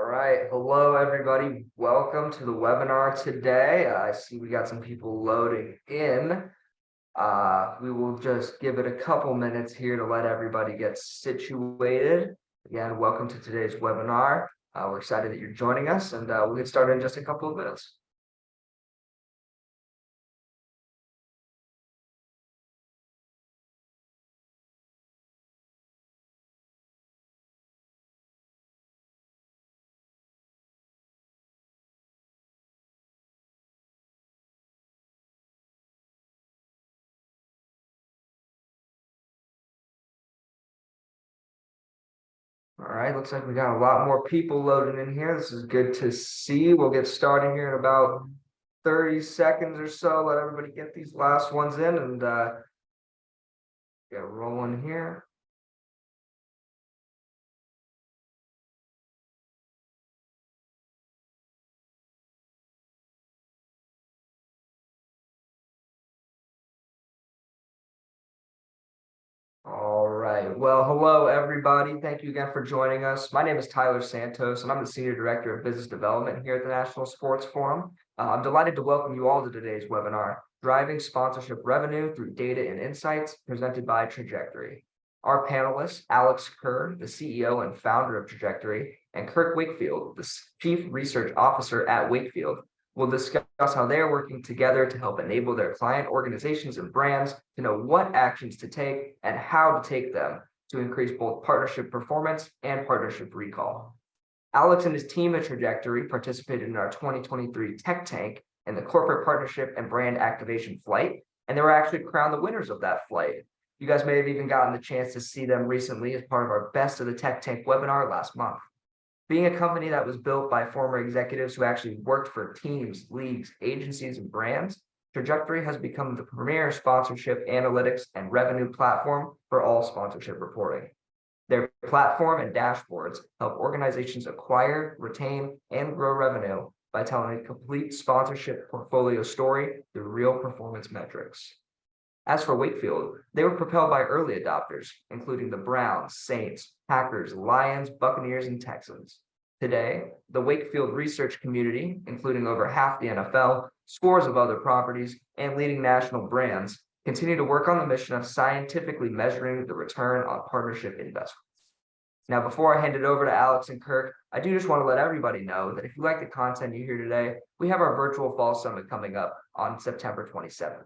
right. Hello, everybody. Welcome to the webinar today. I see we got some people loading in. We will just give it a couple minutes here to let everybody get situated. Again, welcome to today's webinar. We're excited that you're joining us, and we'll get started in just a couple of minutes. All right, looks like we got a lot more people loading in here. This is good to see. We'll get started here in about 30 seconds or so. Let everybody get these last ones in and get rolling here. All right. Well, hello, everybody. Thank you again for joining us. My name is Tyler Santos, and I'm the Senior Director of Business Development here at the National Sports Forum. I'm delighted to welcome you all to today's webinar, Driving Sponsorship Revenue Through Data and Insights, presented by Trajektory. Our panelists, Alex Kerr, the CEO and founder of Trajektory, and Kirk Wakefield, the Chief Research Officer at Wakefield, we'll discuss how they are working together to help enable their client organizations and brands to know what actions to take and how to take them to increase both partnership performance and partnership recall. Alex and his team at Trajektory participated in our 2023 Tech Tank and the Corporate Partnership and Brand Activation Flight, and they were actually crowned the winners of that flight. You guys may have even gotten the chance to see them recently as part of our Best of the Tech Tank webinar last month. Being a company that was built by former executives who actually worked for teams, leagues, agencies, and brands, Trajektory has become the premier sponsorship analytics and revenue platform for all sponsorship reporting. Their platform and dashboards help organizations acquire, retain, and grow revenue by telling a complete sponsorship portfolio story through real performance metrics. As for Wakefield, they were propelled by early adopters, including the Browns, Saints, Packers, Lions, Buccaneers, and Texans. Today, the Wakefield research community, including over half the NFL, scores of other properties, and leading national brands, continue to work on the mission of scientifically measuring the return on partnership investments. Now, before I hand it over to Alex and Kirk, I do just want to let everybody know that if you like the content you hear today, we have our virtual fall summit coming up on September 27th.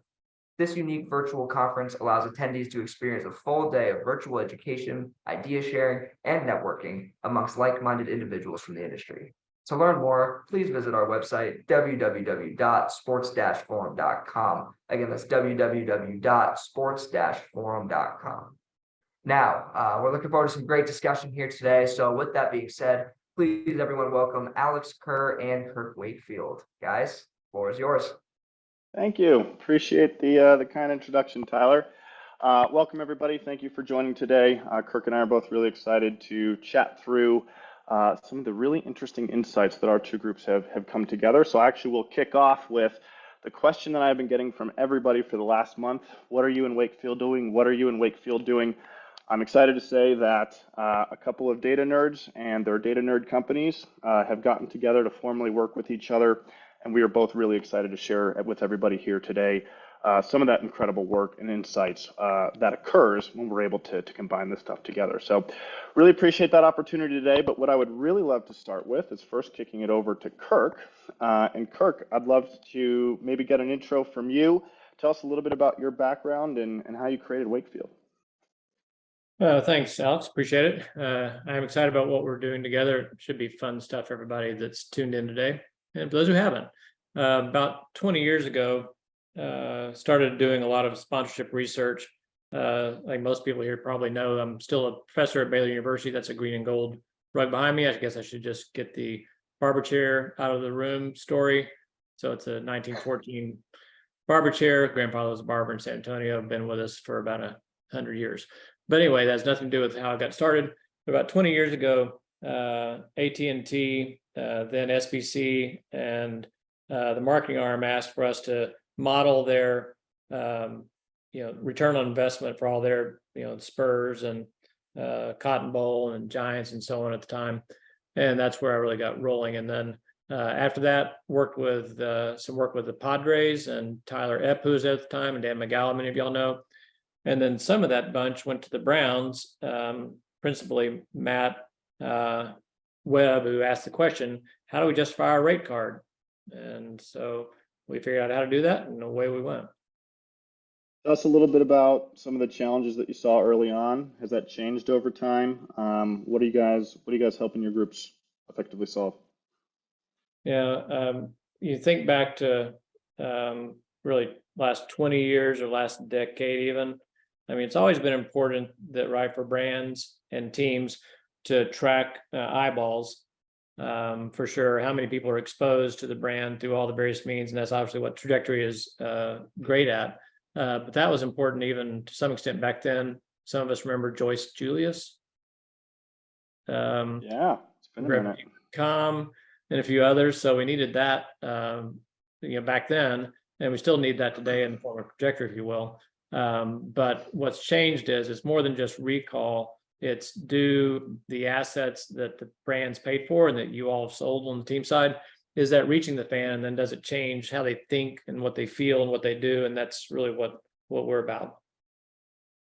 This unique virtual conference allows attendees to experience a full day of virtual education, idea sharing, and networking amongst like-minded individuals from the industry. To learn more, please visit our website, www.sports-forum.com. Again, that's www.sports-forum.com. Now, we're looking forward to some great discussion here today. So with that being said, please everyone welcome Alex Kerr and Kirk Wakefield. Guys, the floor is yours. Thank you. Appreciate the kind introduction, Tyler. Welcome, everybody. Thank you for joining today. Kirk and I are both really excited to chat through some of the really interesting insights that our two groups have come together. So actually, we'll kick off with the question that I've been getting from everybody for the last month. What are you in Wakefield doing? What are you in Wakefield doing? I'm excited to say that a couple of data nerds and their data nerd companies have gotten together to formally work with each other. And we are both really excited to share with everybody here today some of that incredible work and insights that occurs when we're able to combine this stuff together. So really appreciate that opportunity today. But what I would really love to start with is first kicking it over to Kirk. And Kirk, I'd love to maybe get an intro from you. Tell us a little bit about your background and how you created Wakefield. Thanks, Alex. Appreciate it. I'm excited about what we're doing together. It should be fun stuff for everybody that's tuned in today. And for those who haven't, about 20 years ago, started doing a lot of sponsorship research. Like most people here probably know, I'm still a professor at Baylor University. That's a green and gold rug behind me. I guess I should just get the barber chair out of the room story. So it's a 1914 barber chair. Grandfather was a barber in San Antonio, been with us for about 100 years. But anyway, that has nothing to do with how I got started. About 20 years ago, AT&T, then SBC, and the marketing arm asked for us to model their, return on investment for all their, Spurs and Cotton Bowl and Giants and so on at the time. And that's where I really got rolling. And then after that, worked with some work with the Padres and Tyler Epp, who was there at the time, and Dan McGowan, many of y'all know. And then some of that bunch went to the Browns, principally Matt Webb, who asked the question, how do we justify our rate card? And so we figured out how to do that, and away we went. Tell us a little bit about some of the challenges that you saw early on. Has that changed over time? What are you guys helping your groups effectively solve? Yeah, you think back to really last 20 years or last decade even. I mean, it's always been important that, right, for brands and teams to track eyeballs, for sure, how many people are exposed to the brand through all the various means, and that's obviously what Trajektory is great at. But that was important even to some extent back then. Some of us remember Joyce Julius. Yeah, it's been a minute. Com and a few others. So we needed that, back then, and we still need that today in the form of Trajektory, if you will. But what's changed is it's more than just recall. It's do the assets that the brands paid for and that you all have sold on the team side, is that reaching the fan? And then does it change how they think and what they feel and what they do? And that's really what we're about.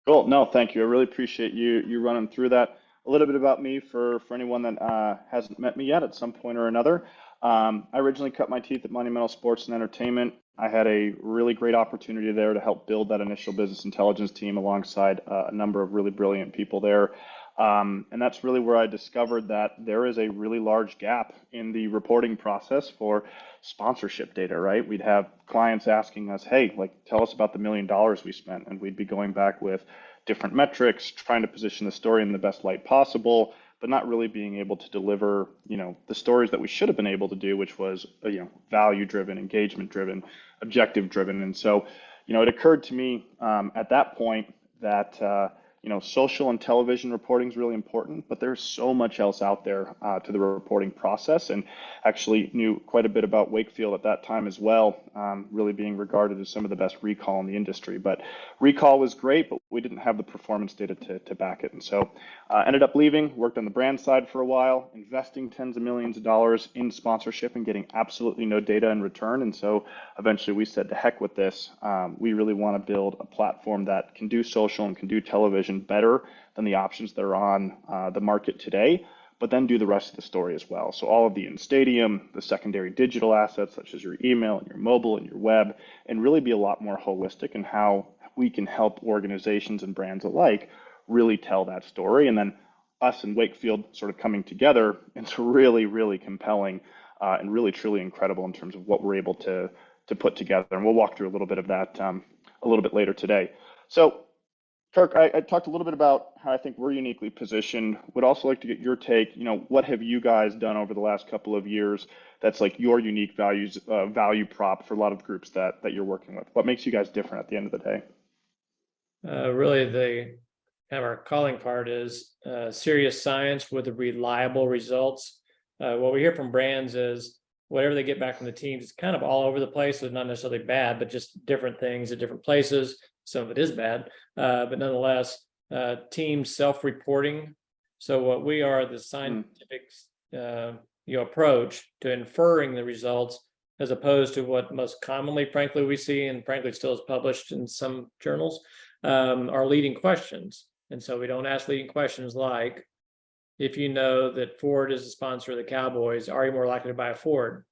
Cool. No, thank you. I really appreciate you running through that. A little bit about me for anyone that hasn't met me yet at some point or another. I originally cut my teeth at Monumental Sports and Entertainment. I had a really great opportunity there to help build that initial business intelligence team alongside a number of really brilliant people there. And that's really where I discovered that there is a really large gap in the reporting process for sponsorship data, right? We'd have clients asking us, hey, like, tell us about the $1 million we spent. And we'd be going back with different metrics, trying to position the story in the best light possible, but not really being able to deliver, the stories that we should have been able to do, which was, value driven, engagement driven, objective driven. And so, it occurred to me at that point that, social and television reporting is really important, but there's so much else out there to the reporting process, and actually knew quite a bit about Wakefield at that time as well, really being regarded as some of the best recall in the industry. But recall was great, but we didn't have the performance data to back it. And so ended up leaving, worked on the brand side for a while, investing tens of millions of dollars in sponsorship and getting absolutely no data in return. And so eventually we said, to heck with this. We really want to build a platform that can do social and can do television better than the options that are on the market today, but then do the rest of the story as well. So all of the in-stadium, the secondary digital assets, such as your email and your mobile and your web, and really be a lot more holistic in how we can help organizations and brands alike really tell that story. And then us and Wakefield sort of coming together, it's really, really compelling and really, truly incredible in terms of what we're able to put together. And we'll walk through a little bit of that a little bit later today. So Kirk, I talked a little bit about how I think we're uniquely positioned. Would also like to get your take. What have you guys done over the last couple of years that's like your unique value prop for a lot of groups that you're working with? What makes you guys different at the end of the day? Really, the kind of our calling part is serious science with reliable results. What we hear from brands is whatever they get back from the teams, it's kind of all over the place. So it's not necessarily bad, but just different things at different places. Some of it is bad, but nonetheless, team self-reporting. So what we are, the scientific approach to inferring the results, as opposed to what most commonly, frankly, we see, and frankly still is published in some journals, are leading questions. And so we don't ask leading questions like, if you know that Ford is the sponsor of the Cowboys, are you more likely to buy a Ford?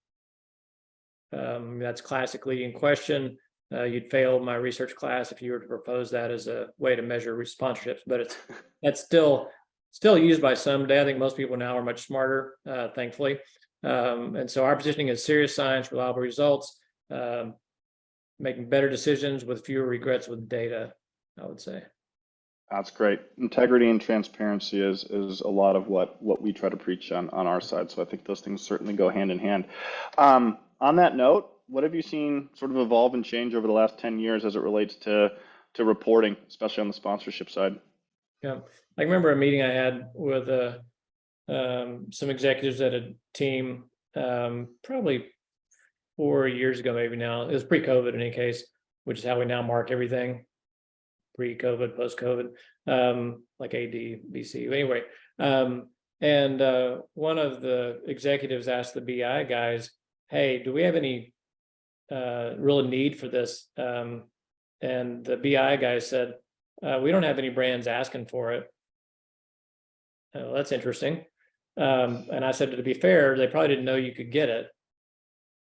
That's classic leading question. You'd fail my research class if you were to propose that as a way to measure sponsorships, but that's still used by some today. I think most people now are much smarter, thankfully. And so our positioning is serious science, reliable results, making better decisions with fewer regrets with data, I would say. That's great. Integrity and transparency is a lot of what we try to preach on our side. So I think those things certainly go hand in hand. On that note, what have you seen sort of evolve and change over the last 10 years as it relates to reporting, especially on the sponsorship side? Yeah, I remember a meeting I had with some executives at a team probably 4 years ago, maybe now. It was pre-COVID in any case, which is how we now mark everything. Pre-COVID, post-COVID, like AD, BC. Anyway, And one of the executives asked the BI guys, hey, do we have any real need for this? And the BI guys said, we don't have any brands asking for it. Oh, that's interesting. And I said, to be fair, they probably didn't know you could get it,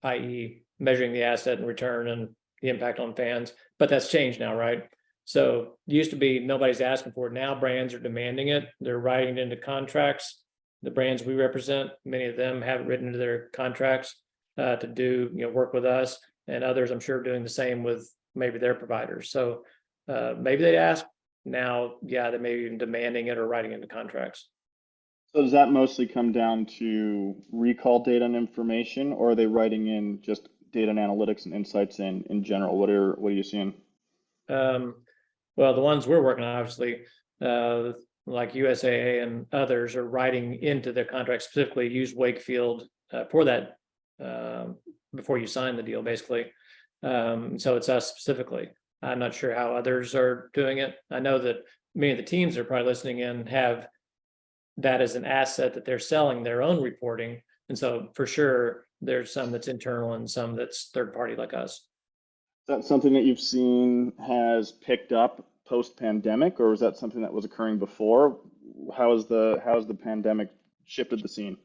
i.e. measuring the asset and return and the impact on fans, but that's changed now, right? So it used to be nobody's asking for it. Now brands are demanding it. They're writing it into contracts. The brands we represent, many of them have it written into their contracts to do, work with us, and others I'm sure doing the same with maybe their providers. So maybe they ask now, yeah, they may be even demanding it or writing into contracts. So does that mostly come down to recall data and information, or are they writing in just data and analytics and insights in general? What are you seeing? Well, the ones we're working on, obviously, like USAA and others are writing into their contract, specifically use Wakefield for that before you sign the deal, basically. So it's us specifically. I'm not sure how others are doing it. I know that many of the teams that are probably listening in have that as an asset that they're selling their own reporting. And so for sure, there's some that's internal and some that's third party like us. Is that something that you've seen has picked up post-pandemic, or is that something that was occurring before? How has the pandemic shifted the scene?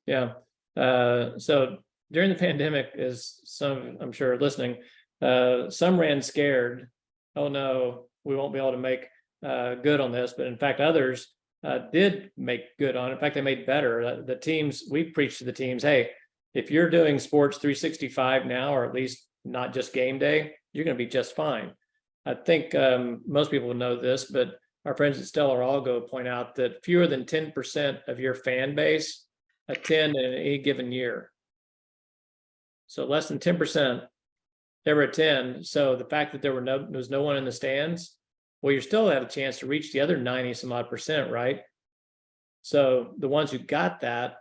Yeah. So during the pandemic, as some I'm sure are listening, some ran scared. Oh no, we won't be able to make good on this. But in fact, others did make good on it. In fact, they made better. The teams, we preached to the teams, hey, if you're doing sports 365 now, or at least not just game day, you're going to be just fine. I think most people know this, but our friends at Stellar Algo point out that fewer than 10% of your fan base attend in any given year. So less than 10% ever attend. So the fact that there was no one in the stands, well, you still have a chance to reach the other 90 some odd percent, right? So the ones who got that,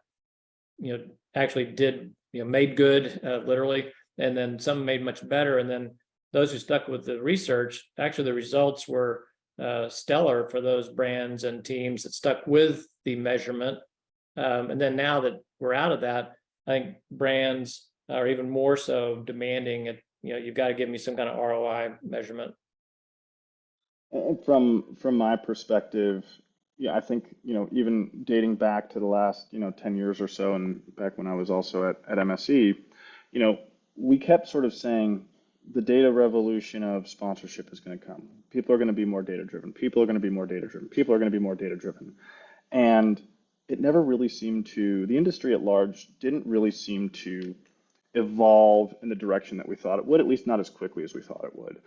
actually did, made good, literally, and then some made much better. And then those who stuck with the research, actually the results were stellar for those brands and teams that stuck with the measurement. And then now that we're out of that, I think brands are even more so demanding it. You've got to give me some kind of ROI measurement. And from my perspective, yeah, I think, even dating back to the last, 10 years or so, and back when I was also at MSE, we kept sort of saying the data revolution of sponsorship is going to come. People are going to be more data driven. People are going to be more data driven. People are going to be more data driven. And it never really seemed to, the industry at large didn't really seem to evolve in the direction that we thought it would, at least not as quickly as we thought it would.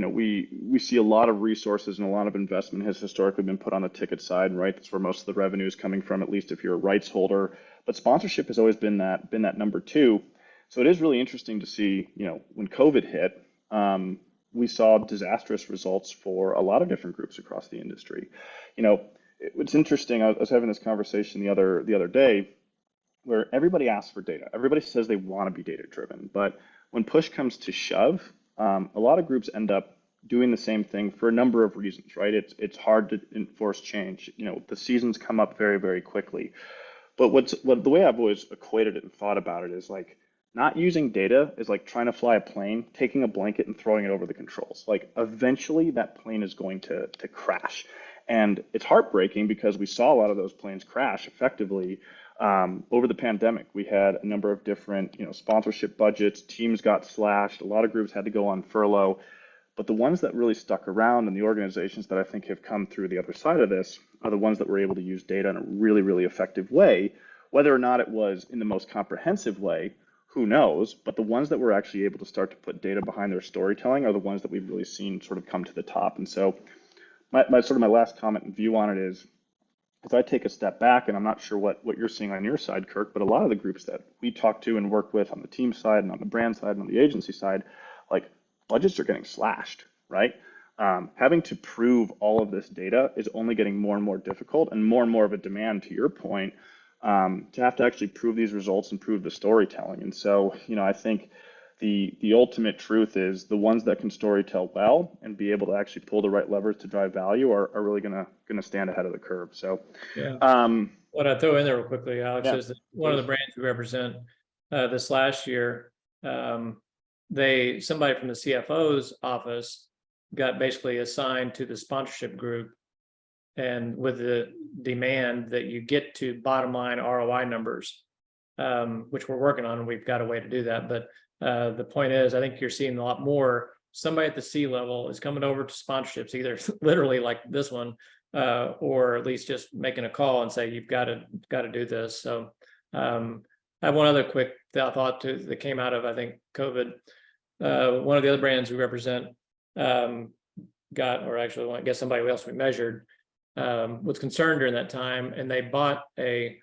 We see a lot of resources and a lot of investment has historically been put on the ticket side, right? That's where most of the revenue is coming from, at least if you're a rights holder. But sponsorship has always been that number two. So it is really interesting to see, when COVID hit, we saw disastrous results for a lot of different groups across the industry. It's interesting. I was having this conversation the other day where everybody asks for data. Everybody says they want to be data driven, but when push comes to shove, a lot of groups end up doing the same thing for a number of reasons, right? It's hard to enforce change. The seasons come up very, very quickly. But the way I've always equated it and thought about it is like not using data is like trying to fly a plane, taking a blanket and throwing it over the controls. Like eventually that plane is going to crash. And it's heartbreaking because we saw a lot of those planes crash effectively over the pandemic. We had a number of different, sponsorship budgets, teams got slashed, a lot of groups had to go on furlough. But the ones that really stuck around and the organizations that I think have come through the other side of this are the ones that were able to use data in a really, really effective way. Whether or not it was in the most comprehensive way, who knows? But the ones that were actually able to start to put data behind their storytelling are the ones that we've really seen sort of come to the top. And so my last comment and view on it is, if I take a step back, and I'm not sure what you're seeing on your side, Kirk, but a lot of the groups that we talk to and work with on the team side and on the brand side and on the agency side, like budgets are getting slashed, right? Having to prove all of this data is only getting more and more difficult and more of a demand, to your point, to have to actually prove these results and prove the storytelling. And so, I think the ultimate truth is the ones that can storytell well and be able to actually pull the right levers to drive value are really going going to stand ahead of the curve. So, Yeah. um, What I throw in there real quickly, Alex, yeah, is that one of the brands we represent this last year, somebody from the CFO's office got basically assigned to the sponsorship group, and with the demand that you get to bottom line ROI numbers, which we're working on, and we've got a way to do that. But the point is, I think you're seeing a lot more. Somebody at the C level is coming over to sponsorships, either literally like this one, or at least just making a call and say, you've got to do this. So I have one other quick thought that came out of, I think, COVID. One of the other brands we represent or actually, I guess somebody else we measured was concerned during that time, and they bought the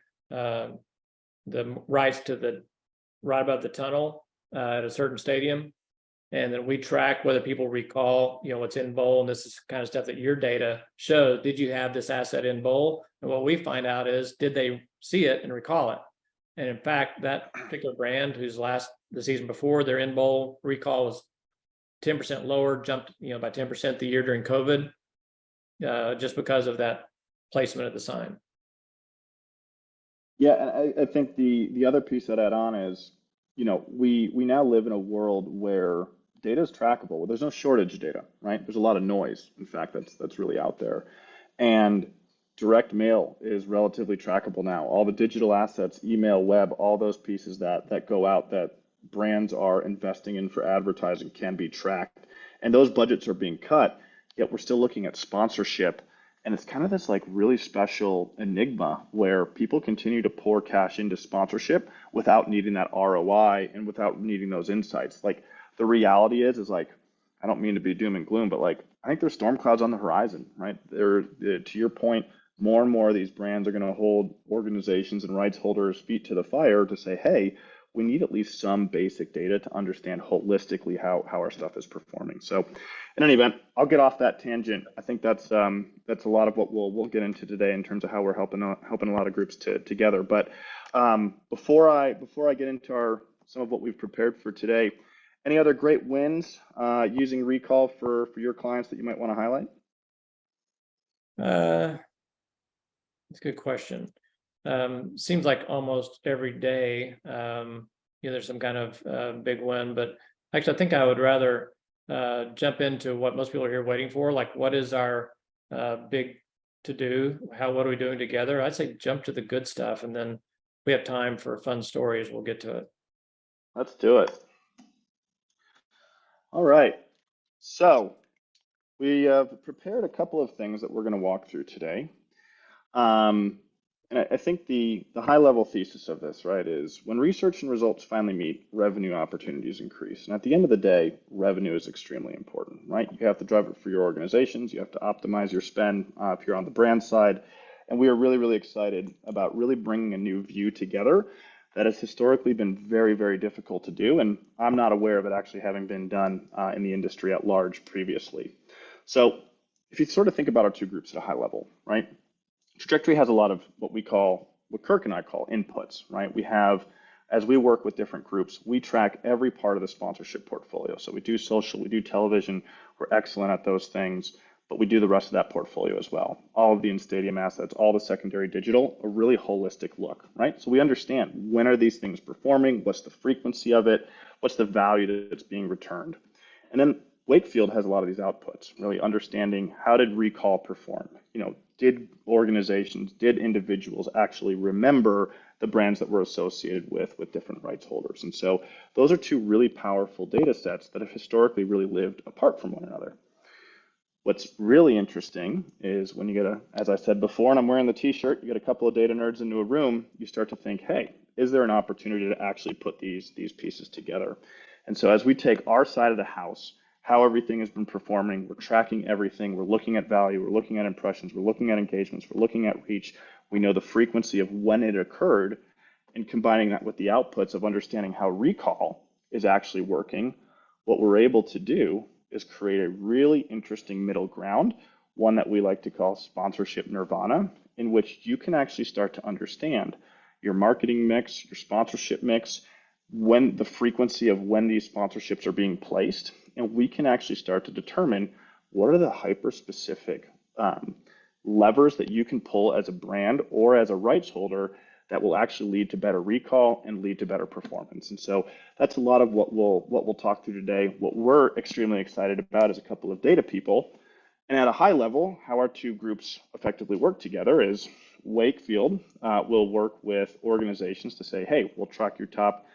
rights to the right above the tunnel at a certain stadium. And then we track whether people recall, what's in bowl, and this is kind of stuff that your data shows. Did you have this asset in bowl? And what we find out is, did they see it and recall it? And in fact, that particular brand, the season before, their in bowl recall was 10% lower, jumped by 10% the year during COVID, just because of that placement of the sign. Yeah, and I think the other piece I'd add on is, we now live in a world where data is trackable. There's no shortage of data, right? There's a lot of noise, in fact, that's really out there. And direct mail is relatively trackable now. All the digital assets, email, web, all those pieces that go out that brands are investing in for advertising can be tracked. And those budgets are being cut, yet we're still looking at sponsorship. And it's kind of this like really special enigma where people continue to pour cash into sponsorship without needing that ROI and without needing those insights. Like the reality is like, I don't mean to be doom and gloom, but like, I think there's storm clouds on the horizon, right? To your point, more and more of these brands are going to hold organizations and rights holders' feet to the fire to say, hey, we need at least some basic data to understand holistically how our stuff is performing. So in any event, I'll get off that tangent. I think that's a lot of what we'll get into today in terms of how we're helping a lot of groups together. But before I get into some of what we've prepared for today, any other great wins using recall for your clients that you might want to highlight? That's a good question. Seems like almost every day, there's some kind of big win, but actually I think I would rather jump into what most people are here waiting for. Like, what is our big to do? What are we doing together? I'd say jump to the good stuff, and then we have time for fun stories. We'll get to it. Let's do it. All right. So we have prepared a couple of things that we're going to walk through today. And I think the high level thesis of this, right, is when research and results finally meet, revenue opportunities increase. And at the end of the day, revenue is extremely important, right? You have to drive it for your organizations. You have to optimize your spend if you're on the brand side. And we are really, really excited about really bringing a new view together that has historically been very, very difficult to do. And I'm not aware of it actually having been done in the industry at large previously. So if you sort of think about our two groups at a high level, right? Trajektory has a lot of what Kirk and I call inputs, right? We have, as we work with different groups, we track every part of the sponsorship portfolio. So we do social, we do television, we're excellent at those things, but we do the rest of that portfolio as well. All of the in-stadium assets, all the secondary digital, a really holistic look, right? So we understand, when are these things performing? What's the frequency of it? What's the value that's being returned? And then Wakefield has a lot of these outputs, really understanding how did recall perform? Did organizations, did individuals actually remember the brands that were associated with different rights holders? And so those are two really powerful data sets that have historically really lived apart from one another. What's really interesting is when you get as I said before, and I'm wearing the t-shirt, you get a couple of data nerds into a room, you start to think, hey, is there an opportunity to actually put these pieces together? And so as we take our side of the house, how everything has been performing, we're tracking everything, we're looking at value, we're looking at impressions, we're looking at engagements, we're looking at reach, we know the frequency of when it occurred, and combining that with the outputs of understanding how recall is actually working, what we're able to do is create a really interesting middle ground, one that we like to call sponsorship nirvana, in which you can actually start to understand your marketing mix, your sponsorship mix, when the frequency of when these sponsorships are being placed, and we can actually start to determine what are the hyper-specific levers that you can pull as a brand or as a rights holder that will actually lead to better recall and lead to better performance. And so that's a lot of what we'll talk through today. What we're extremely excited about as a couple of data people, and at a high level, how our two groups effectively work together is Wakefield will work with organizations to say, hey, we'll track your top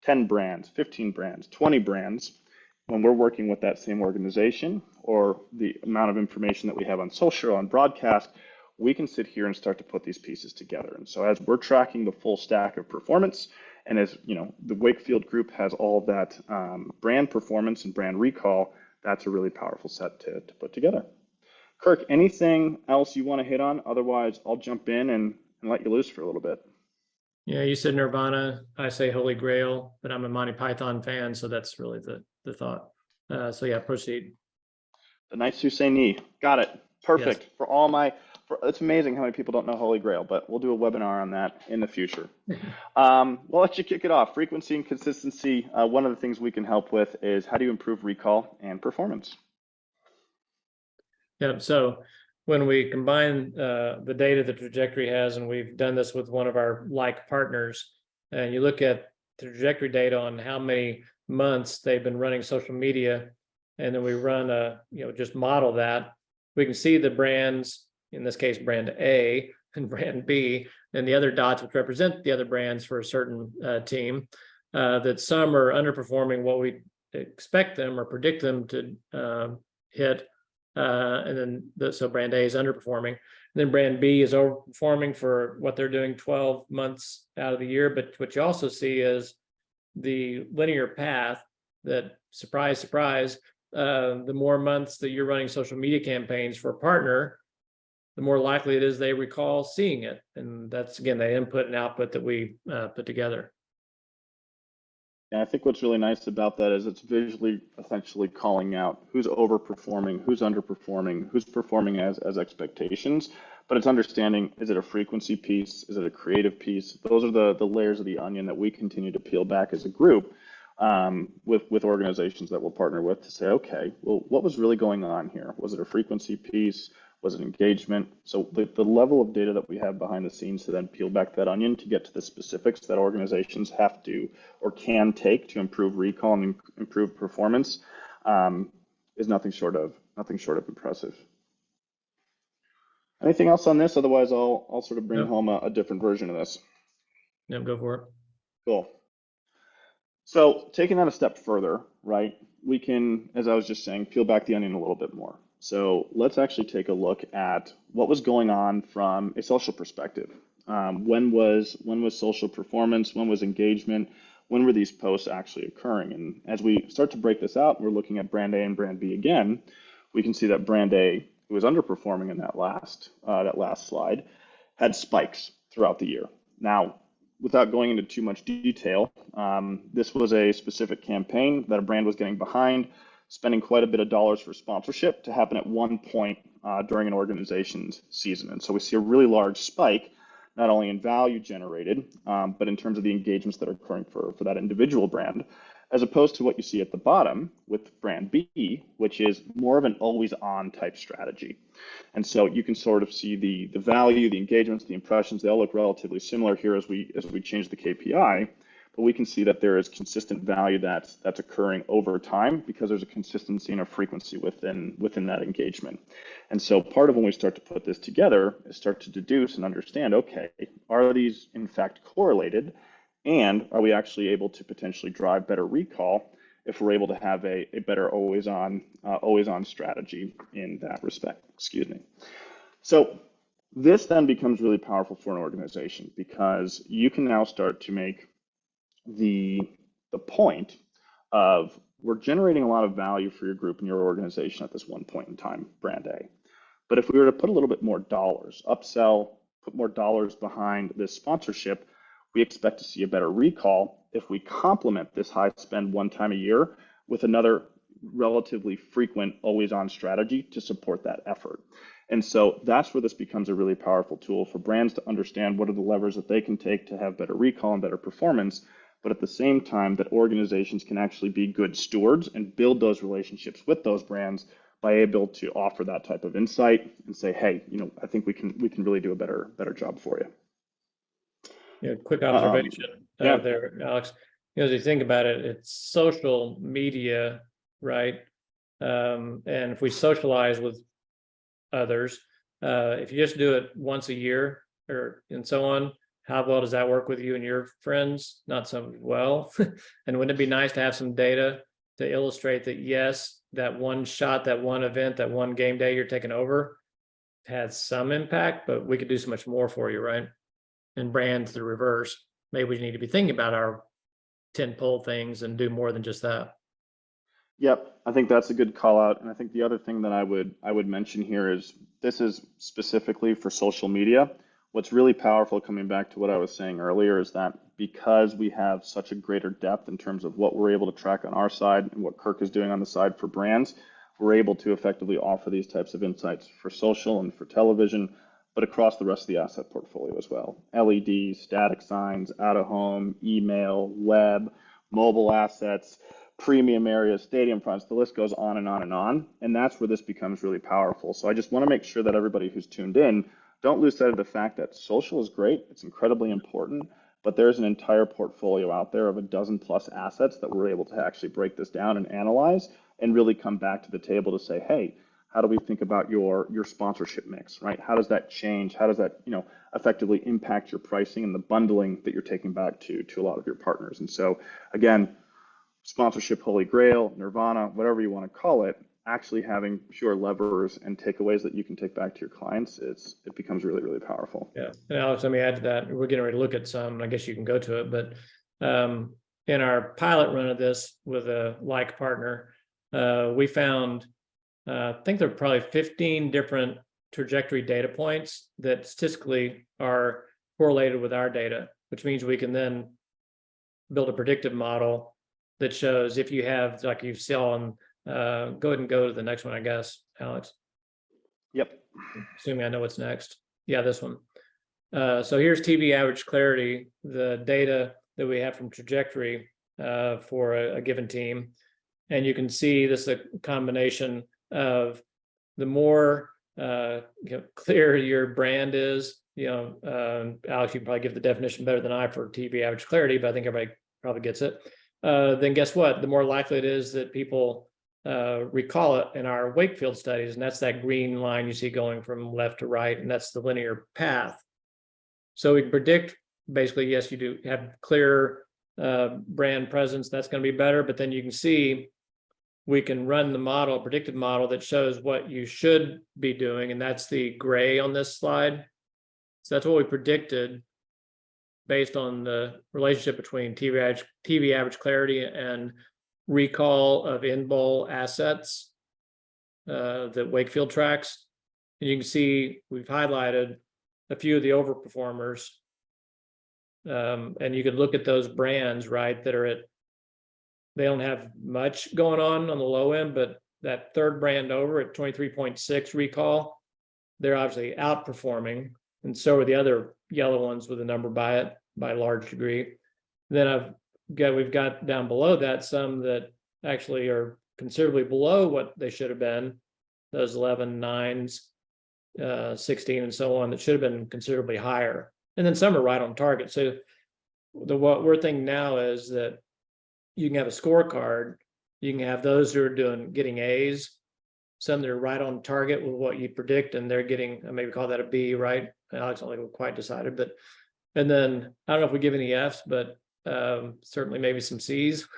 10 brands, 15 brands, 20 brands. When we're working with that same organization, or the amount of information that we have on social, on broadcast, we can sit here and start to put these pieces together. And so as we're tracking the full stack of performance, and as you know, the Wakefield group has all of that brand performance and brand recall, that's a really powerful set to put together. Kirk, anything else you want to hit on? Otherwise, I'll jump in and let you loose for a little bit. Yeah, you said Nirvana. I say Holy Grail, but I'm a Monty Python fan, so that's really the thought. So yeah, proceed. The Knights Who Say Knee. Got it. Perfect. Yes. For all my, it's amazing how many people don't know Holy Grail, but we'll do a webinar on that in the future. We'll let you kick it off. Frequency and consistency. One of the things we can help with is how do you improve recall and performance? Yeah, so when we combine the data that Trajektory has, and we've done this with one of our like partners, and you look at the Trajektory data on how many months they've been running social media, and then we run just model that, we can see the brands, in this case, brand A and brand B, and the other dots which represent the other brands for a certain team, that some are underperforming what we expect them or predict them to hit. And then so brand A is underperforming. And then brand B is overperforming for what they're doing 12 months out of the year. But what you also see is the linear path that, surprise, surprise, the more months that you're running social media campaigns for a partner, the more likely it is they recall seeing it. And that's, again, the input and output that we put together. And I think what's really nice about that is it's visually essentially calling out who's overperforming, who's underperforming, who's performing as expectations, but it's understanding, is it a frequency piece? Is it a creative piece? Those are the layers of the onion that we continue to peel back as a group with organizations that we'll partner with to say, okay, well, what was really going on here? Was it a frequency piece? Was it engagement? So the level of data that we have behind the scenes to then peel back that onion to get to the specifics that organizations have to or can take to improve recall and improve performance is nothing short of impressive. Anything else on this? Otherwise, I'll sort of bring home a different version of this. Yeah, go for it. Cool. So taking that a step further, right? We can, as I was just saying, peel back the onion a little bit more. So let's actually take a look at what was going on from a social perspective. When was social performance? When was engagement? When were these posts actually occurring? And as we start to break this out, we're looking at brand A and brand B again. We can see that brand A, who was underperforming in that last slide, had spikes throughout the year. Now, without going into too much detail, this was a specific campaign that a brand was getting behind, spending quite a bit of dollars for sponsorship to happen at one point during an organization's season. And so we see a really large spike, not only in value generated, but in terms of the engagements that are occurring for that individual brand, as opposed to what you see at the bottom with brand B, which is more of an always-on type strategy. And so you can sort of see the value, the engagements, the impressions, they all look relatively similar here as we change the KPI. But we can see that there is consistent value that's occurring over time because there's a consistency and a frequency within that engagement. And so part of when we start to put this together is start to deduce and understand, okay, are these in fact correlated? And are we actually able to potentially drive better recall if we're able to have a better always on strategy in that respect? Excuse me. So this then becomes really powerful for an organization because you can now start to make the point of we're generating a lot of value for your group and your organization at this one point in time, brand A. But if we were to put a little bit more dollars, upsell, put more dollars behind this sponsorship, we expect to see a better recall if we complement this high spend one time a year with another relatively frequent always on strategy to support that effort. And so that's where this becomes a really powerful tool for brands to understand what are the levers that they can take to have better recall and better performance, but at the same time that organizations can actually be good stewards and build those relationships with those brands by able to offer that type of insight and say, hey, I think we can really do a better job for you. Yeah, quick observation Yeah. there, Alex. As you think about it, it's social media, right? And if we socialize with others, if you just do it once a year and so on, how well does that work with you and your friends? Not so well. And wouldn't it be nice to have some data to illustrate that, yes, that one shot, that one event, that one game day you're taking over had some impact, but we could do so much more for you, right? And brands the reverse. Maybe we need to be thinking about our 10 pole things and do more than just that. Yep, I think that's a good call out. And I think the other thing that I would mention here is this is specifically for social media. What's really powerful, coming back to what I was saying earlier, is that because we have such a greater depth in terms of what we're able to track on our side and what Kirk is doing on the side for brands, we're able to effectively offer these types of insights for social and for television, but across the rest of the asset portfolio as well. LEDs, static signs, out of home, email, web, mobile assets, premium areas, stadium fronts, the list goes on and on and on. And that's where this becomes really powerful. So I just want to make sure that everybody who's tuned in, don't lose sight of the fact that social is great. It's incredibly important, but there's an entire portfolio out there of a dozen plus assets that we're able to actually break this down and analyze and really come back to the table to say, hey, how do we think about your sponsorship mix, right? How does that change? How does that, effectively impact your pricing and the bundling that you're taking back to a lot of your partners? And so again, sponsorship holy grail, nirvana, whatever you want to call it, actually having pure levers and takeaways that you can take back to your clients, it becomes really, really powerful. Yeah. And Alex, let me add to that. We're getting ready to look at some, I guess you can go to it, but in our pilot run of this with a like partner, we found, I think there are probably 15 different trajectory data points that statistically are correlated with our data, which means we can then build a predictive model that shows if you have, like you saw on, go ahead and go to the next one, I guess, Alex. Yep. Assuming I know what's next. Yeah, this one. So here's TV average clarity, the data that we have from trajectory for a given team. And you can see this is a combination of the more clear your brand is, Alex, you can probably give the definition better than I for TV average clarity, but I think everybody probably gets it. Then guess what? The more likely it is that people recall it in our Wakefield studies, and that's that green line you see going from left to right, and that's the linear path. So we can predict, basically, yes, you do have clear brand presence, that's going to be better, but then you can see we can run the model, predictive model that shows what you should be doing, and that's the gray on this slide. So that's what we predicted based on the relationship between TV average clarity and recall of in-bowl assets that Wakefield tracks. And you can see we've highlighted a few of the overperformers. And you could look at those brands, right, that are they don't have much going on the low end, but that third brand over at 23.6 recall, they're obviously outperforming. And so are the other yellow ones with a number by it by a large degree. Then we've got down below that some that actually are considerably below what they should have been, those 11, 9s, 16, and so on, that should have been considerably higher. And then some are right on target. So what we're thinking now is that you can have a scorecard. You can have those who are getting A's, some that are right on target with what you predict, and they're getting, maybe call that a B, right? Alex, I don't think we're quite decided, but, and then I don't know if we give any F's, but certainly maybe some C's.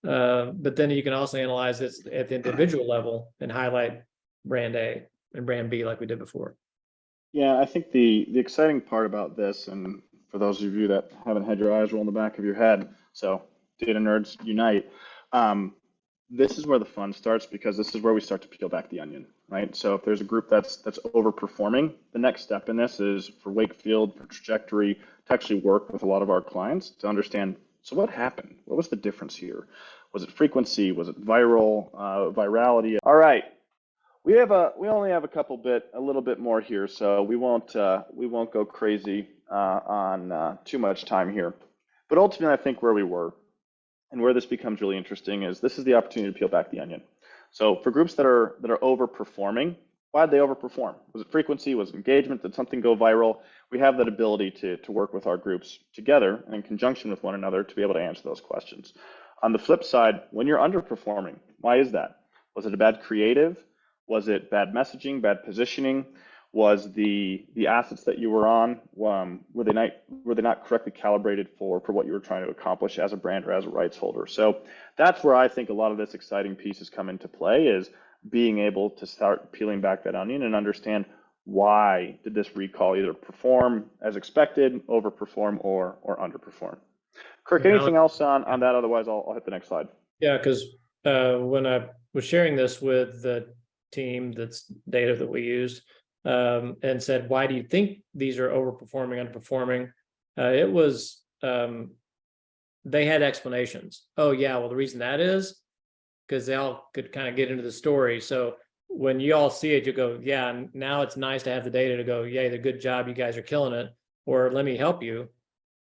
But then you can also analyze this at the individual level and highlight brand A and brand B like we did before. Yeah, I think the exciting part about this, and for those of you that haven't had your eyes roll in the back of your head, so data nerds unite, this is where the fun starts, because this is where we start to peel back the onion, right? So if there's a group that's overperforming, the next step in this is for Wakefield, for Trajektory, to actually work with a lot of our clients to understand, so what happened? What was the difference here? Was it frequency? Was it virality? All right, we only have a little bit more here, so we won't go crazy on too much time here. But ultimately, I think where we were and where this becomes really interesting is this is the opportunity to peel back the onion. So for groups that are overperforming, why did they overperform? Was it frequency? Was it engagement? Did something go viral? We have that ability to work with our groups together and in conjunction with one another to be able to answer those questions. On the flip side, when you're underperforming, why is that? Was it a bad creative? Was it bad messaging, bad positioning? Was the assets that you were on, were they not correctly calibrated for what you were trying to accomplish as a brand or as a rights holder? So that's where I think a lot of this exciting pieces come into play, is being able to start peeling back that onion and understand, why did this recall either perform as expected, overperform, or underperform? Kirk, anything else on that? Otherwise, I'll hit the next slide. Yeah, because when I was sharing this with the team, that's data that we used, and said, why do you think these are overperforming, underperforming? It was, they had explanations. Oh yeah, well, the reason that is because they all could kind of get into the story. So when you all see it, you go, yeah, now it's nice to have the data to go, yay, the good job, you guys are killing it. Or let me help you,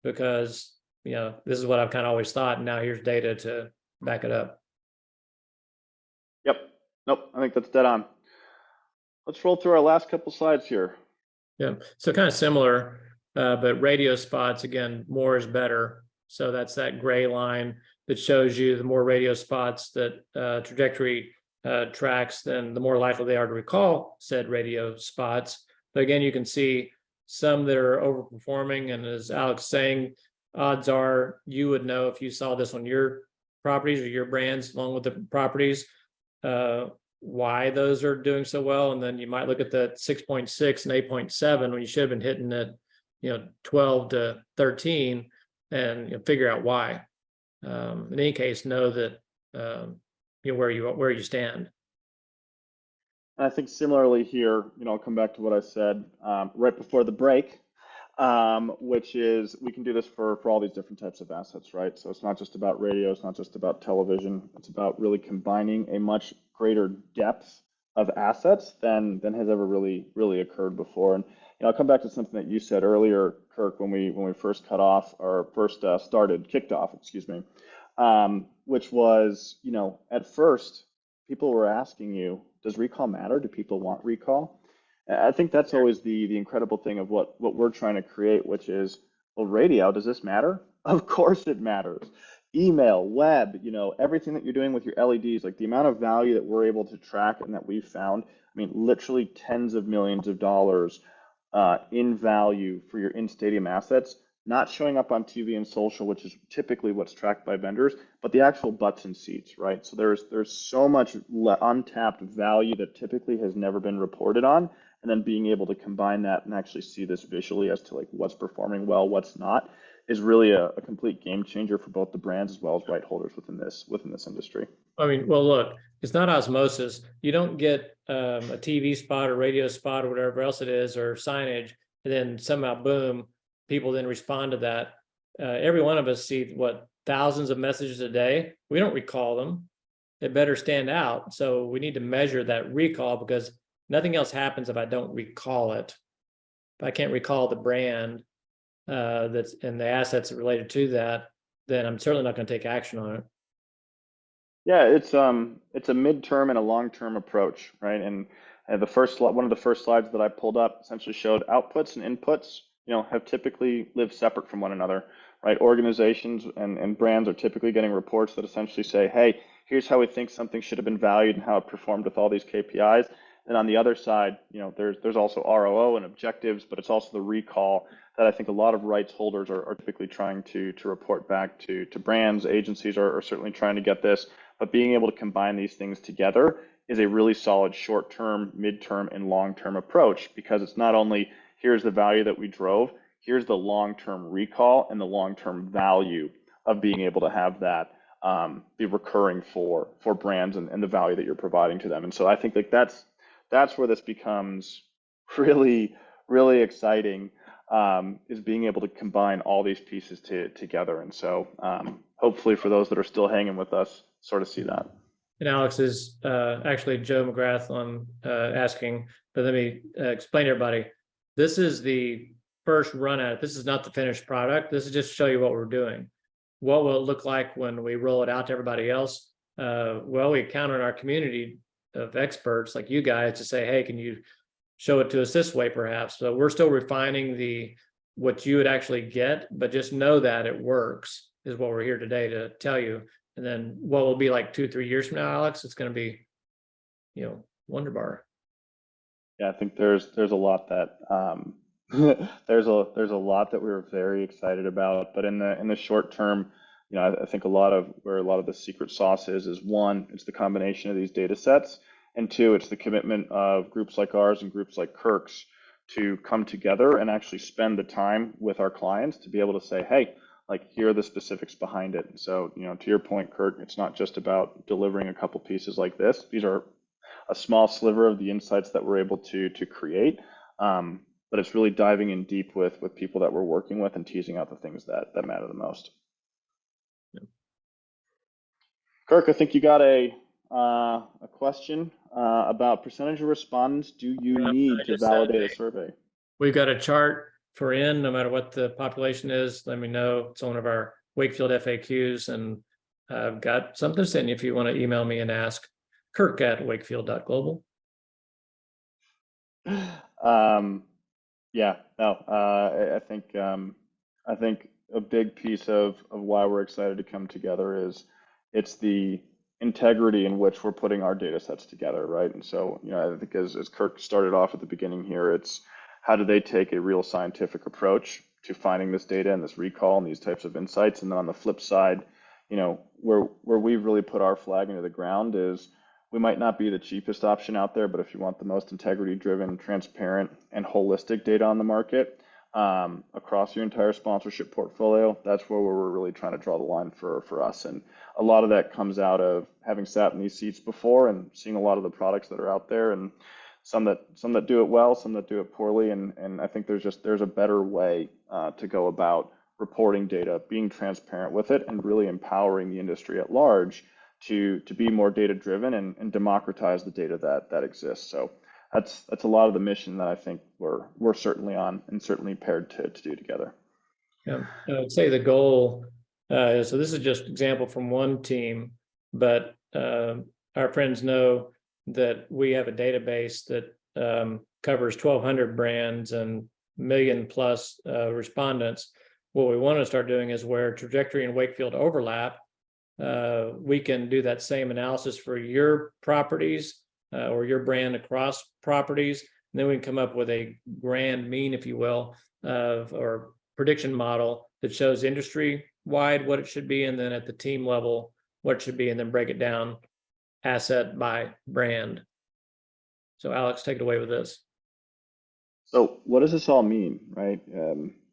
because this is what I've kind of always thought, and now here's data to back it up. Yep. Nope. I think that's dead on. Let's roll through our last couple slides here. Yeah. So kind of similar, but radio spots, again, more is better. So that's that gray line that shows you the more radio spots that Trajektory tracks, then the more likely they are to recall said radio spots. But again, you can see some that are overperforming. And as Alex saying, odds are you would know if you saw this on your properties or your brands along with the properties, why those are doing so well. And then you might look at the 6.6 and 8.7 when you should have been hitting at 12 to 13 and figure out why. In any case, know that where you stand. And I think similarly here, I'll come back to what I said right before the break, which is we can do this for all these different types of assets, right? So it's not just about radio, it's not just about television, it's about really combining a much greater depth of assets than has ever really occurred before. And I'll come back to something that you said earlier, Kirk, when we first kicked off, which was, at first people were asking you, does recall matter? Do people want recall? I think that's always the incredible thing of what we're trying to create, which is, well, radio, does this matter? Of course it matters. Email, web, everything that you're doing with your LEDs, like the amount of value that we're able to track and that we've found, literally tens of millions of dollars in value for your in-stadium assets, not showing up on TV and social, which is typically what's tracked by vendors, but the actual butts and seats, right? So there's so much untapped value that typically has never been reported on, and then being able to combine that and actually see this visually as to like what's performing well, what's not, is really a complete game changer for both the brands as well as right holders within this industry. Well, look, it's not osmosis. You don't get a TV spot or radio spot or whatever else it is, or signage, and then somehow, boom, people then respond to that. Every one of us see thousands of messages a day. We don't recall them. They better stand out. So we need to measure that recall, because nothing else happens if I don't recall it. If I can't recall the brand that's and the assets related to that, then I'm certainly not going to take action on it. Yeah, it's a midterm and a long-term approach, right? And one of the first slides that I pulled up essentially showed outputs and inputs, have typically lived separate from one another, right? Organizations and brands are typically getting reports that essentially say, hey, here's how we think something should have been valued and how it performed with all these KPIs. And on the other side, there's also ROO and objectives, but it's also the recall that I think a lot of rights holders are typically trying to report back to brands. Agencies are certainly trying to get this, but being able to combine these things together is a really solid short-term, mid-term, and long-term approach, because it's not only here's the value that we drove, here's the long-term recall and the long-term value of being able to have that be recurring for brands and the value that you're providing to them. And so I think like that's where this becomes really, really exciting, is being able to combine all these pieces together. And so hopefully for those that are still hanging with us, sort of see that. And Alex is actually Joe McGrath on asking, but let me explain to everybody. This is the first run at it. This is not the finished product. This is just to show you what we're doing. What will it look like when we roll it out to everybody else? well, we count on our community of experts like you guys to say, hey, can you show it to us this way, perhaps? So we're still refining what you would actually get, but just know that it works is what we're here today to tell you. And then what will be like 2-3 years from now, Alex, it's going to be, wonder bar. Yeah, I think there's a lot that there's a lot that we're very excited about, but in the short term, I think where a lot of the secret sauce is one, it's the combination of these data sets, and two, it's the commitment of groups like ours and groups like Kirk's to come together and actually spend the time with our clients to be able to say, hey, like, here are the specifics behind it. And so, to your point, Kirk, it's not just about delivering a couple pieces like this. These are a small sliver of the insights that we're able to create. But it's really diving in deep with people that we're working with and teasing out the things that matter the most. Yeah. Kirk, I think you got a question about percentage of respondents. Do you need to validate a survey? We've got a chart for no matter what the population is. Let me know. It's one of our Wakefield FAQs, and I've got something to send you if you want to email me and ask. Kirk@wakefield.global. Yeah, no, I think a big piece of why we're excited to come together is it's the integrity in which we're putting our data sets together, right? And so, I think as Kirk started off at the beginning here, it's how do they take a real scientific approach to finding this data and this recall and these types of insights? And then on the flip side, where we've really put our flag into the ground is we might not be the cheapest option out there, but if you want the most integrity-driven, transparent, and holistic data on the market across your entire sponsorship portfolio, that's where we're really trying to draw the line for us. And a lot of that comes out of having sat in these seats before and seeing a lot of the products that are out there, and some that do it well, some that do it poorly. And I think there's a better way to go about reporting data, being transparent with it, and really empowering the industry at large to be more data driven and democratize the data that exists. So that's a lot of the mission that I think we're certainly on and certainly paired to do together. Yeah, I would say the goal is, so this is just example from one team, but our friends know that we have a database that covers 1,200 brands and million plus respondents. What we want to start doing is where Trajektory and Wakefield overlap, we can do that same analysis for your properties or your brand across properties. And then we can come up with a grand mean, if you will, or prediction model that shows industry wide what it should be, and then at the team level what it should be, and then break it down asset by brand. So Alex, take it away with this. So what does this all mean, right?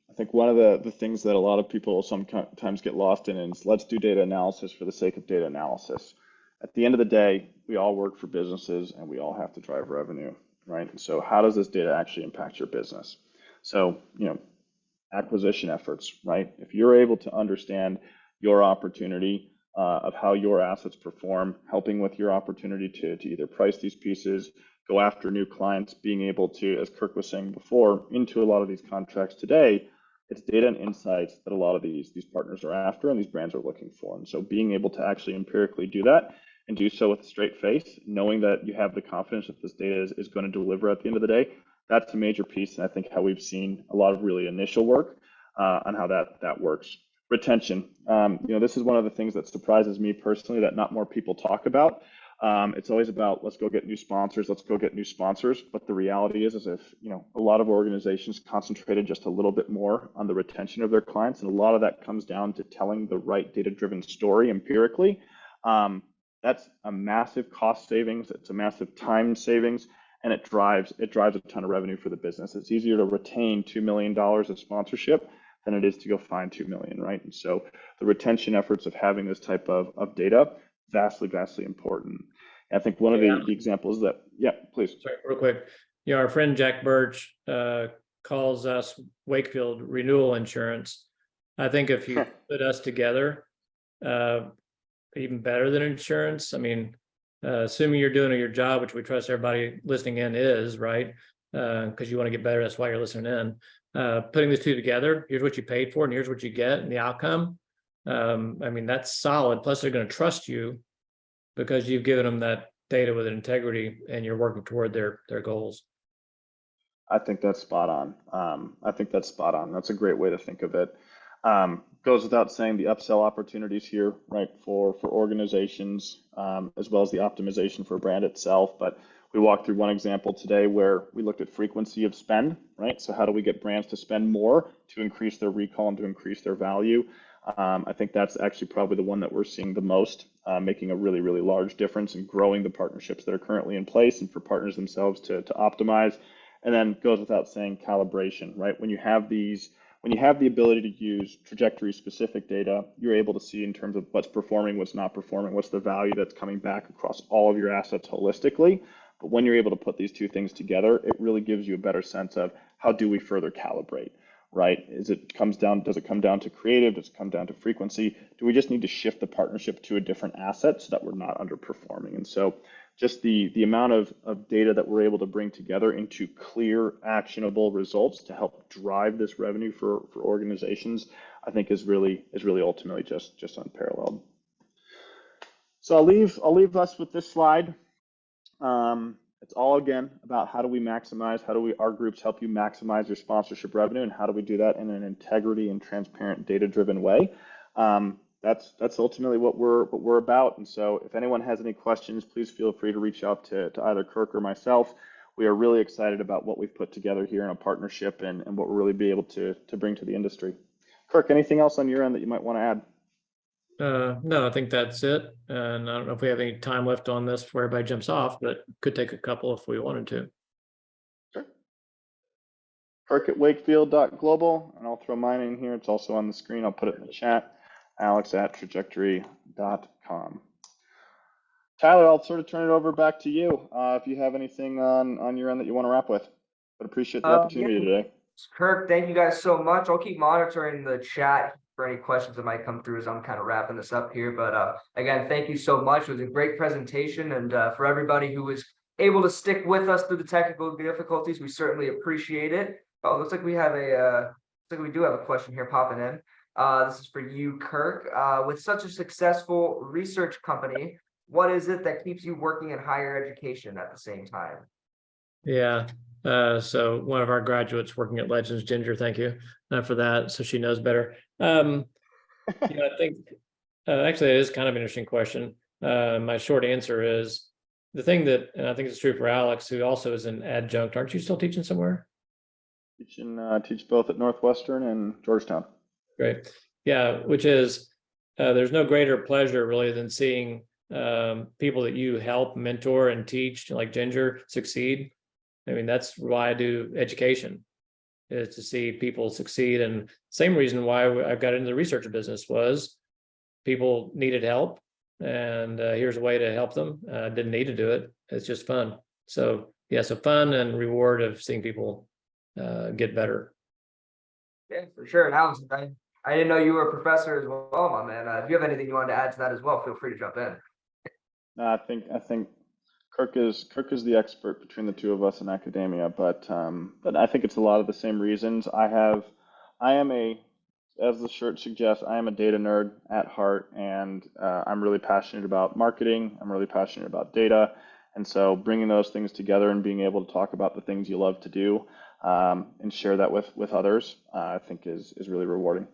I think one of the things that a lot of people sometimes get lost in is let's do data analysis for the sake of data analysis. At the end of the day, we all work for businesses and we all have to drive revenue, right? And so how does this data actually impact your business? So, acquisition efforts, right? If you're able to understand your opportunity of how your assets perform, helping with your opportunity to either price these pieces, go after new clients, being able to, as Kirk was saying before, into a lot of these contracts today, it's data and insights that a lot of these partners are after and these brands are looking for. And so being able to actually empirically do that and do so with a straight face, knowing that you have the confidence that this data is going to deliver at the end of the day, that's a major piece. And I think how we've seen a lot of really initial work on how that works. Retention. This is one of the things that surprises me personally that not more people talk about. It's always about let's go get new sponsors, let's go get new sponsors. But the reality is if a lot of organizations concentrated just a little bit more on the retention of their clients, and a lot of that comes down to telling the right data-driven story empirically. That's a massive cost savings. It's a massive time savings, and it drives a ton of revenue for the business. It's easier to retain $2 million of sponsorship than it is to go find 2 million, right? And so the retention efforts of having this type of data, vastly important. And I think one of the examples that, please. Sorry, real quick. Our friend Jack Birch calls us Wakefield renewal insurance. I think if you put us together, even better than insurance. I mean, assuming you're doing your job, which we trust everybody listening in is, right? Because you want to get better, that's why you're listening in. Putting these two together, here's what you paid for and here's what you get and the outcome. I mean, that's solid. Plus they're going to trust you because you've given them that data with integrity and you're working toward their goals. I think that's spot on. I think that's spot on. That's a great way to think of it. Goes without saying the upsell opportunities here, right, for organizations, as well as the optimization for brand itself. But we walked through one example today where we looked at frequency of spend, right? So how do we get brands to spend more to increase their recall and to increase their value? I think that's actually probably the one that we're seeing the most, making a really, really large difference in growing the partnerships that are currently in place and for partners themselves to optimize. And then goes without saying calibration, right? When you have the ability to use trajectory specific data, you're able to see in terms of what's performing, what's not performing, what's the value that's coming back across all of your assets holistically. But when you're able to put these two things together, it really gives you a better sense of how do we further calibrate, right? Does it come down to creative? Does it come down to frequency? Do we just need to shift the partnership to a different asset so that we're not underperforming? And so just the amount of data that we're able to bring together into clear, actionable results to help drive this revenue for organizations, I think is really ultimately just unparalleled. So I'll leave us with this slide. It's all again about how do we maximize, our groups help you maximize your sponsorship revenue, and how do we do that in an integrity and transparent, data-driven way. That's ultimately what we're about. And so if anyone has any questions, please feel free to reach out to either Kirk or myself. We are really excited about what we've put together here in a partnership and what we'll really be able to bring to the industry. Kirk, anything else on your end that you might want to add? No, I think that's it. And I don't know if we have any time left on this before everybody jumps off, but could take a couple if we wanted to. Sure. Kirk at wakefield.global, and I'll throw mine in here. It's also on the screen. I'll put it in the chat. Alex at trajektory.com. Tyler, I'll sort of turn it over back to you if you have anything on your end that you want to wrap with. But appreciate the opportunity today. Kirk, thank you guys so much. I'll keep monitoring the chat for any questions that might come through as I'm kind of wrapping this up here. But again, thank you so much. It was a great presentation. And for everybody who was able to stick with us through the technical difficulties, we certainly appreciate it. Oh, looks like we have we do have a question here popping in. This is for you, Kirk. With such a successful research company, what is it that keeps you working in higher education at the same time? Yeah. So one of our graduates working at Legends, Ginger, thank you for that. So she knows better. I think actually it is kind of an interesting question. My short answer is the thing that, and I think it's true for Alex, who also is an adjunct. Aren't you still teaching somewhere? Teach both at Northwestern and Georgetown. Great. Yeah, which is there's no greater pleasure really than seeing people that you help, mentor, and teach, like Ginger, succeed. I mean, that's why I do education, is to see people succeed. And same reason why I got into the research business was people needed help, and here's a way to help them. Didn't need to do it. It's just fun. So yeah, so fun and reward of seeing people get better. Yeah, for sure. And Alex, I didn't know you were a professor as well, my man. If you have anything you wanted to add to that as well, feel free to jump in. I think Kirk is the expert between the two of us in academia, but I think it's a lot of the same reasons. As the shirt suggests, I am a data nerd at heart, and I'm really passionate about marketing. I'm really passionate about data, and so bringing those things together and being able to talk about the things you love to do and share that with others, I think is really rewarding.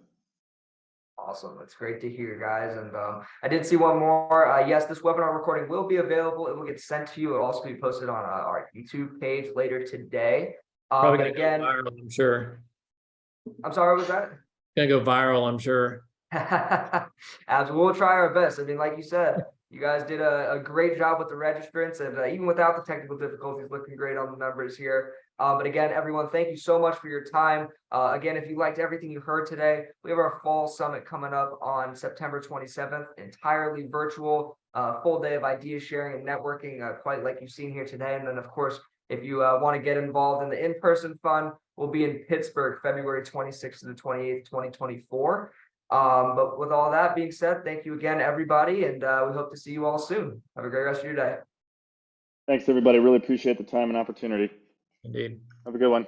Awesome. That's great to hear, guys. And I did see one more. Yes, this webinar recording will be available. It will get sent to you. It will also be posted on our YouTube page later today. Probably but again, go viral, I'm sure. I'm sorry, what was that? Gonna go viral, I'm sure. As we'll try our best. I mean, like you said, you guys did a great job with the registrants, and even without the technical difficulties, looking great on the numbers here. But again, everyone, thank you so much for your time. Again, if you liked everything you heard today, we have our fall summit coming up on September 27th, entirely virtual, full day of idea sharing and networking, quite like you've seen here today. And then, of course, if you want to get involved in the in-person fun, we'll be in Pittsburgh, February 26th to the 28th, 2024. But with all that being said, thank you again, everybody, and we hope to see you all soon. Have a great rest of your day. Thanks, everybody. Really appreciate the time and opportunity. Indeed. Have a good one.